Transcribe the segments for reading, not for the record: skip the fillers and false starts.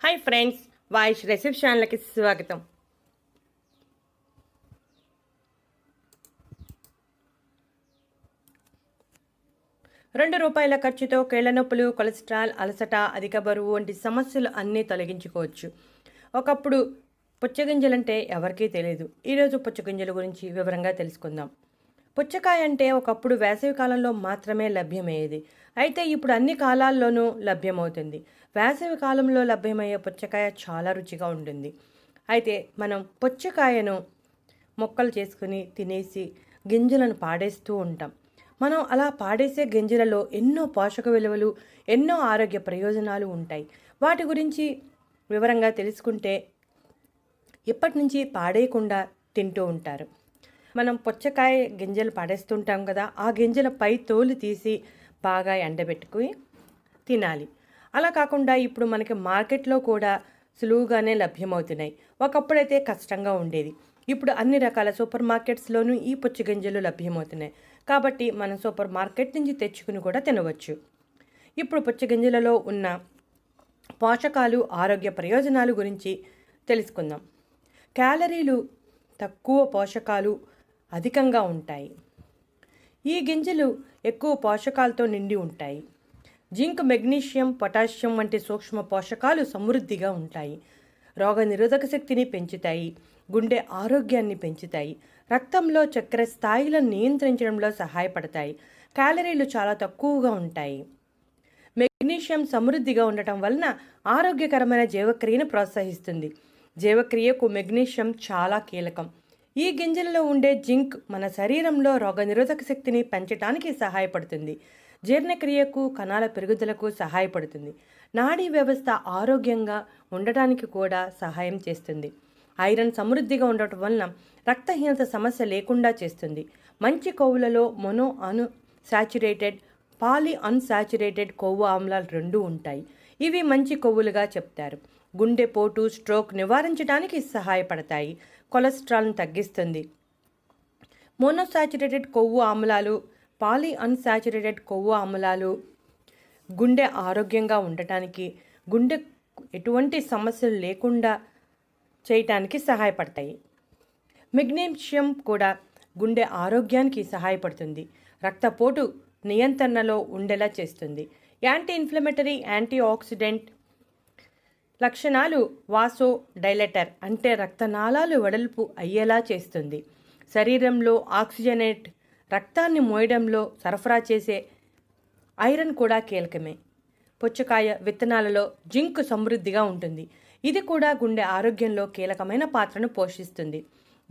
Hi friends, వాయిష్ recipe ఛానల్కి స్వాగతం. ₹2 ఖర్చుతో కీళ్ల నొప్పులు, కొలెస్ట్రాల్, అలసట, అధిక బరువు వంటి సమస్యలు అన్నీ తొలగించుకోవచ్చు. ఒకప్పుడు పుచ్చగింజలంటే ఎవరికీ తెలియదు. ఈరోజు పుచ్చగింజల గురించి వివరంగా తెలుసుకుందాం. పుచ్చకాయ అంటే ఒకప్పుడు వేసవి కాలంలో మాత్రమే లభ్యమయ్యేది. అయితే ఇప్పుడు అన్ని కాలాల్లోనూ లభ్యమవుతుంది. వేసవి కాలంలో లభ్యమయ్యే పుచ్చకాయ చాలా రుచిగా ఉంటుంది. అయితే మనం పుచ్చకాయను ముక్కలు చేసుకుని తినేసి గింజలను పాడేస్తూ ఉంటాం. మనం అలా పాడేసే గింజలలో ఎన్నో పోషక విలువలు, ఎన్నో ఆరోగ్య ప్రయోజనాలు ఉంటాయి. వాటి గురించి వివరంగా తెలుసుకుంటే ఇప్పటి నుంచి పాడేయకుండా తింటూ ఉంటారు. మనం పుచ్చకాయ గింజలు పడేస్తుంటాం కదా, ఆ గింజల పై తోలు తీసి బాగా ఎండబెట్టుకుని తినాలి. అలా కాకుండా ఇప్పుడు మనకి మార్కెట్లో కూడా సులువుగానే లభ్యమవుతున్నాయి. ఒకప్పుడైతే కష్టంగా ఉండేది. ఇప్పుడు అన్ని రకాల సూపర్ మార్కెట్స్లోనూ ఈ పుచ్చగింజలు లభ్యమవుతున్నాయి. కాబట్టి మనం సూపర్ మార్కెట్ నుంచి తెచ్చుకుని కూడా తినవచ్చు. ఇప్పుడు పుచ్చగింజలలో ఉన్న పోషకాలు, ఆరోగ్య ప్రయోజనాలు గురించి తెలుసుకుందాం. క్యాలరీలు తక్కువ, పోషకాలు అధికంగా ఉంటాయి. ఈ గింజలు ఎక్కువ పోషకాలతో నిండి ఉంటాయి. జింక్, మెగ్నీషియం, పొటాషియం వంటి సూక్ష్మ పోషకాలు సమృద్ధిగా ఉంటాయి. రోగనిరోధక శక్తిని పెంచుతాయి. గుండె ఆరోగ్యాన్ని పెంచుతాయి. రక్తంలో చక్కెర స్థాయిలను నియంత్రించడంలో సహాయపడతాయి. క్యాలరీలు చాలా తక్కువగా ఉంటాయి. మెగ్నీషియం సమృద్ధిగా ఉండటం వలన ఆరోగ్యకరమైన జీవక్రియను ప్రోత్సహిస్తుంది. జీవక్రియకు మెగ్నీషియం చాలా కీలకం. ఈ గింజలలో ఉండే జింక్ మన శరీరంలో రోగనిరోధక శక్తిని పెంచడానికి సహాయపడుతుంది. జీర్ణక్రియకు, కణాల పెరుగుదలకు సహాయపడుతుంది. నాడీ వ్యవస్థ ఆరోగ్యంగా ఉండటానికి కూడా సహాయం చేస్తుంది. ఐరన్ సమృద్ధిగా ఉండటం వలన రక్తహీనత సమస్య లేకుండా చేస్తుంది. మంచి కొవ్వులలో మొనో అన్సాచురేటెడ్, పాలీ అన్సాచురేటెడ్ కొవ్వు ఆమ్లాలు రెండూ ఉంటాయి. ఇవి మంచి కొవ్వులుగా చెప్తారు. గుండెపోటు, స్ట్రోక్ నివారించడానికి సహాయపడతాయి. కొలెస్ట్రాల్ను తగ్గిస్తుంది. మోనోసాచురేటెడ్ కొవ్వు ఆమ్లాలు, పాలీ అన్సాచురేటెడ్ కొవ్వు ఆమ్లాలు గుండె ఆరోగ్యంగా ఉండటానికి, గుండె ఎటువంటి సమస్యలు లేకుండా చేయటానికి సహాయపడతాయి. మెగ్నీషియం కూడా గుండె ఆరోగ్యానికి సహాయపడుతుంది. రక్తపోటు నియంత్రణలో ఉండేలా చేస్తుంది. యాంటీ ఇన్ఫ్లమేటరీ, యాంటీ ఆక్సిడెంట్ లక్షణాలు. వాసో డైలేటర్ అంటే రక్తనాళాలు వెడల్పు అయ్యేలా చేస్తుంది. శరీరంలో ఆక్సిజనేట్ రక్తాన్ని మోయడంలో సరఫరా చేసే ఐరన్ కూడా కీలకమే. పుచ్చకాయ విత్తనాలలో జింక్ సమృద్ధిగా ఉంటుంది. ఇది కూడా గుండె ఆరోగ్యంలో కీలకమైన పాత్రను పోషిస్తుంది.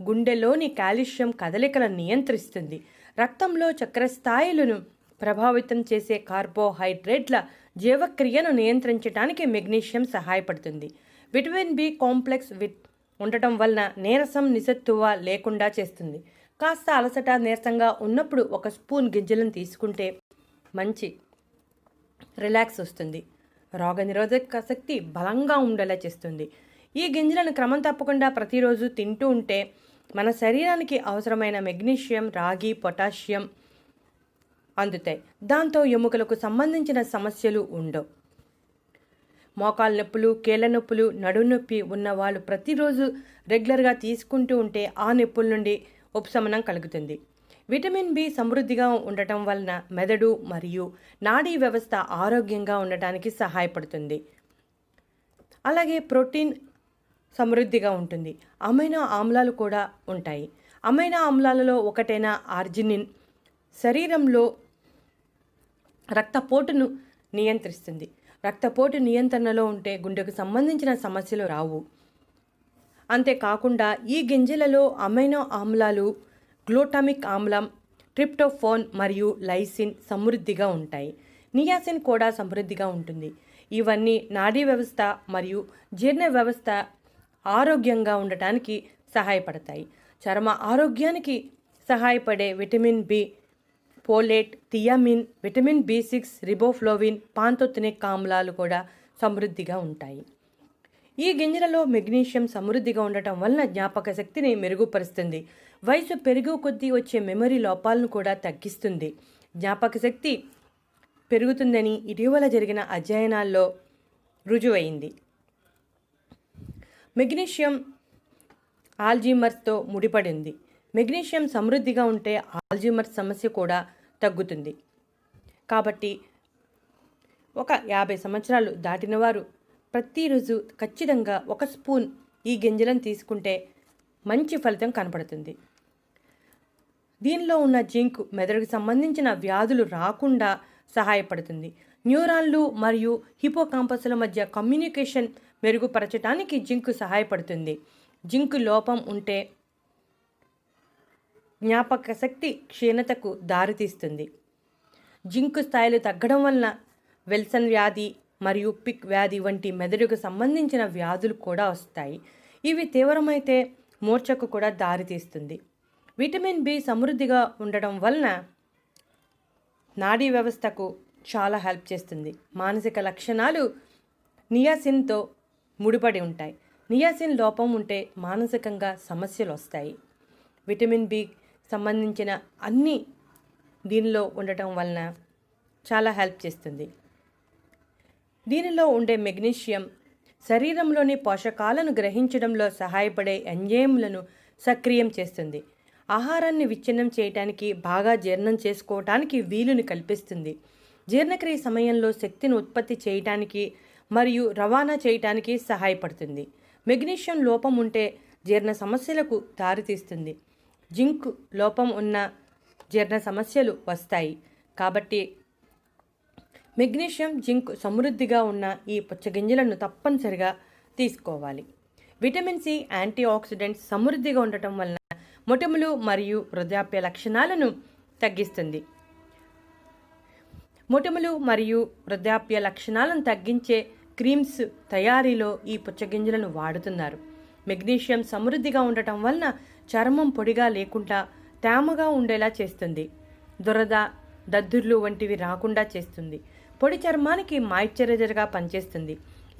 గుండెలోని కాల్షియం కదలికలను నియంత్రిస్తుంది. రక్తంలో చక్కెర స్థాయిలను ప్రభావితం చేసే కార్బోహైడ్రేట్ల జీవక్రియను నియంత్రించడానికి మెగ్నీషియం సహాయపడుతుంది. విటమిన్ బి కాంప్లెక్స్ ఉండటం వలన నీరసం, నిస్సత్తువ లేకుండా చేస్తుంది. కాస్త అలసట, నీరసంగా ఉన్నప్పుడు 1 స్పూన్ గింజలను తీసుకుంటే మంచి రిలాక్స్ వస్తుంది. రోగనిరోధక శక్తి బలంగా ఉండేలా చేస్తుంది. ఈ గింజలను క్రమం తప్పకుండా ప్రతిరోజు తింటూ ఉంటే మన శరీరానికి అవసరమైన మెగ్నీషియం, రాగి, పొటాషియం అందుతాయి. దాంతో ఎముకలకు సంబంధించిన సమస్యలు ఉండవు. మోకాలు నొప్పులు, కీళ్ళ నొప్పులు, నడుము నొప్పి ఉన్న వాళ్ళు ప్రతిరోజు రెగ్యులర్గా తీసుకుంటూ ఉంటే ఆ నొప్పుల నుండి ఉపశమనం కలుగుతుంది. విటమిన్ బి సమృద్ధిగా ఉండటం వలన మెదడు మరియు నాడీ వ్యవస్థ ఆరోగ్యంగా ఉండటానికి సహాయపడుతుంది. అలాగే ప్రోటీన్ సమృద్ధిగా ఉంటుంది. అమైనో ఆమ్లాలు కూడా ఉంటాయి. అమైనో ఆమ్లాలలో ఒకటైన ఆర్జినిన్ శరీరంలో రక్తపోటును నియంత్రిస్తుంది. రక్తపోటు నియంత్రణలో ఉంటే గుండెకు సంబంధించిన సమస్యలు రావు. అంతేకాకుండా ఈ గింజలలో అమైనో ఆమ్లాలు, గ్లూటామిక్ ఆమ్లం, ట్రిప్టోఫాన్ మరియు లైసిన్ సమృద్ధిగా ఉంటాయి. నియాసిన్ కూడా సమృద్ధిగా ఉంటుంది. ఇవన్నీ నాడీ వ్యవస్థ మరియు జీర్ణ వ్యవస్థ ఆరోగ్యంగా ఉండటానికి సహాయపడతాయి. చర్మ ఆరోగ్యానికి సహాయపడే vitamin B, folate, thiamine, vitamin బి6, రిబోఫ్లోవిన్, పాంతోథెనిక్ ఆమ్లాలు కూడా సమృద్ధిగా ఉంటాయి. ఈ గింజలలో మెగ్నీషియం సమృద్ధిగా ఉండటం వలన జ్ఞాపక శక్తిని మెరుగుపరుస్తుంది. వయసు పెరుగు కొద్దీ వచ్చే మెమరీ లోపాలను కూడా తగ్గిస్తుంది. జ్ఞాపక శక్తి పెరుగుతుందని ఇటీవల జరిగిన అధ్యయనాల్లో రుజువైంది. మెగ్నీషియం ఆల్జీమర్స్తో ముడిపడి ఉంది. మెగ్నీషియం సమృద్ధిగా ఉంటే ఆల్జీమర్స్ సమస్య కూడా తగ్గుతుంది. కాబట్టి ఒక 50 సంవత్సరాలు దాటిన వారు ప్రతిరోజు ఖచ్చితంగా 1 స్పూన్ ఈ గింజలను తీసుకుంటే మంచి ఫలితం కనపడుతుంది. దీనిలో ఉన్న జింక్ మెదడుకు సంబంధించిన వ్యాధులు రాకుండా సహాయపడుతుంది. న్యూరాన్లు మరియు హిపోకాంపస్ల మధ్య కమ్యూనికేషన్ మెరుగుపరచడానికి జింక్ సహాయపడుతుంది. జింక్ లోపం ఉంటే జ్ఞాపక శక్తి క్షీణతకు దారితీస్తుంది. జింక్ స్థాయిలు తగ్గడం వలన విల్సన్ వ్యాధి మరియు పిక్ వ్యాధి వంటి మెదడుకు సంబంధించిన వ్యాధులు కూడా వస్తాయి. ఇవి తీవ్రమైతే మూర్ఛకు కూడా దారితీస్తుంది. విటమిన్ బి సమృద్ధిగా ఉండడం వలన నాడీ వ్యవస్థకు చాలా హెల్ప్ చేస్తుంది. మానసిక లక్షణాలు నియాసిన్తో ముడిపడి ఉంటాయి. నియాసిన్ లోపం ఉంటే మానసికంగా సమస్యలు వస్తాయి. విటమిన్ బి సంబంధించిన అన్ని దీనిలో ఉండటం వలన చాలా హెల్ప్ చేస్తుంది. దీనిలో ఉండే మెగ్నీషియం శరీరంలోని పోషకాలను గ్రహించడంలో సహాయపడే ఎంజైమ్లను సక్రియం చేస్తుంది. ఆహారాన్ని విచ్ఛిన్నం చేయడానికి, బాగా జీర్ణం చేసుకోవటానికి వీలుని కల్పిస్తుంది. జీర్ణక్రియ సమయంలో శక్తిని ఉత్పత్తి చేయటానికి మరియు రవాణా చేయటానికి సహాయపడుతుంది. మెగ్నీషియం లోపం ఉంటే జీర్ణ సమస్యలకు దారితీస్తుంది. జింక్ లోపం ఉన్న జీర్ణ సమస్యలు వస్తాయి. కాబట్టి మెగ్నీషియం, జింక్ సమృద్ధిగా ఉన్న ఈ పుచ్చగింజలను తప్పనిసరిగా తీసుకోవాలి. విటమిన్ సి యాంటీ ఆక్సిడెంట్స్ సమృద్ధిగా ఉండటం వలన మొటిమలు మరియు వృద్ధాప్య లక్షణాలను తగ్గిస్తుంది. మొటిమలు మరియు వృద్ధాప్య లక్షణాలను తగ్గించే క్రీమ్స్ తయారీలో ఈ పుచ్చగింజలను వాడుతున్నారు. మెగ్నీషియం సమృద్ధిగా ఉండటం వలన చర్మం పొడిగా లేకుండా తేమగా ఉండేలా చేస్తుంది. దురద, దద్దుర్లు వంటివి రాకుండా చేస్తుంది. పొడి చర్మానికి మాయిశ్చరైజర్గా పనిచేస్తుంది.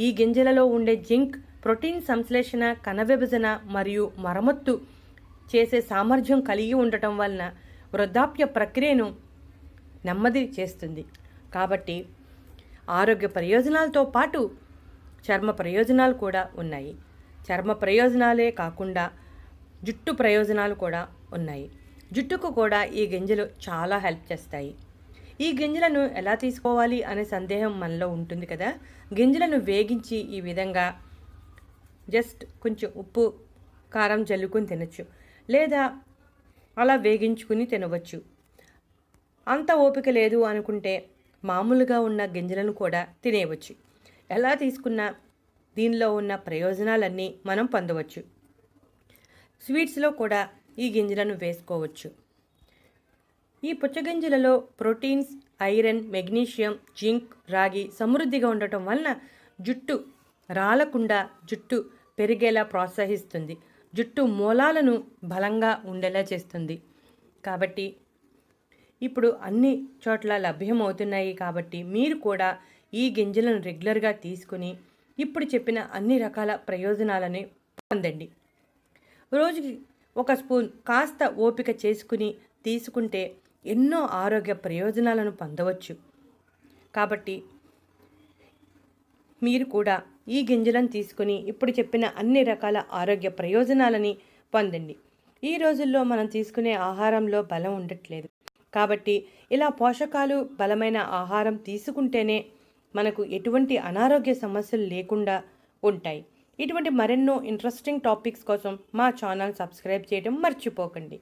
ఈ గింజలలో ఉండే జింక్ ప్రోటీన్ సంశ్లేషణ, కణ విభజన మరియు మరమ్మత్తు చేసే సామర్థ్యం కలిగి ఉండటం వలన వృద్ధాప్య ప్రక్రియను నెమ్మది చేస్తుంది. కాబట్టి ఆరోగ్య ప్రయోజనాలతో పాటు చర్మ ప్రయోజనాలు కూడా ఉన్నాయి. చర్మ ప్రయోజనాలే కాకుండా జుట్టు ప్రయోజనాలు కూడా ఉన్నాయి. జుట్టుకు కూడా ఈ గింజలు చాలా హెల్ప్ చేస్తాయి. ఈ గింజలను ఎలా తీసుకోవాలి అనే సందేహం మనలో ఉంటుంది కదా. గింజలను వేగించి ఈ విధంగా జస్ట్ కొంచెం ఉప్పు, కారం జల్లుకుని తినచ్చు, లేదా అలా వేగించుకుని తినవచ్చు. అంత ఓపిక లేదు అనుకుంటే మామూలుగా ఉన్న గింజలను కూడా తినేయవచ్చు. ఎలా తీసుకున్నా దీనిలో ఉన్న ప్రయోజనాలన్నీ మనం పొందవచ్చు. స్వీట్స్లో కూడా ఈ గింజలను వేసుకోవచ్చు. ఈ పుచ్చగింజలలో ప్రోటీన్స్, ఐరన్, మెగ్నీషియం, జింక్, రాగి సమృద్ధిగా ఉండటం వలన జుట్టు రాలకుండా జుట్టు పెరిగేలా ప్రోత్సహిస్తుంది. జుట్టు మూలాలను బలంగా ఉండేలా చేస్తుంది. కాబట్టి ఇప్పుడు అన్ని చోట్ల లభ్యమవుతున్నాయి. కాబట్టి మీరు కూడా ఈ గింజలను రెగ్యులర్గా తీసుకుని ఇప్పుడు చెప్పిన అన్ని రకాల ప్రయోజనాలని పొందండి. రోజుకి 1 స్పూన్ కాస్త ఓపిక చేసుకుని తీసుకుంటే ఎన్నో ఆరోగ్య ప్రయోజనాలను పొందవచ్చు. కాబట్టి మీరు కూడా ఈ గింజలను తీసుకుని ఇప్పుడు చెప్పిన అన్ని రకాల ఆరోగ్య ప్రయోజనాలని పొందండి. ఈ రోజుల్లో మనం తీసుకునే ఆహారంలో బలం ఉండట్లేదు. కాబట్టి ఇలా పోషకాలు, బలమైన ఆహారం తీసుకుంటేనే మనకు ఎటువంటి అనారోగ్య సమస్యలు లేకుండా ఉంటాయి. ఇటువంటి మరెన్నో ఇంట్రెస్టింగ్ టాపిక్స్ కోసం మా ఛానల్ సబ్స్క్రైబ్ చేయడం మర్చిపోకండి.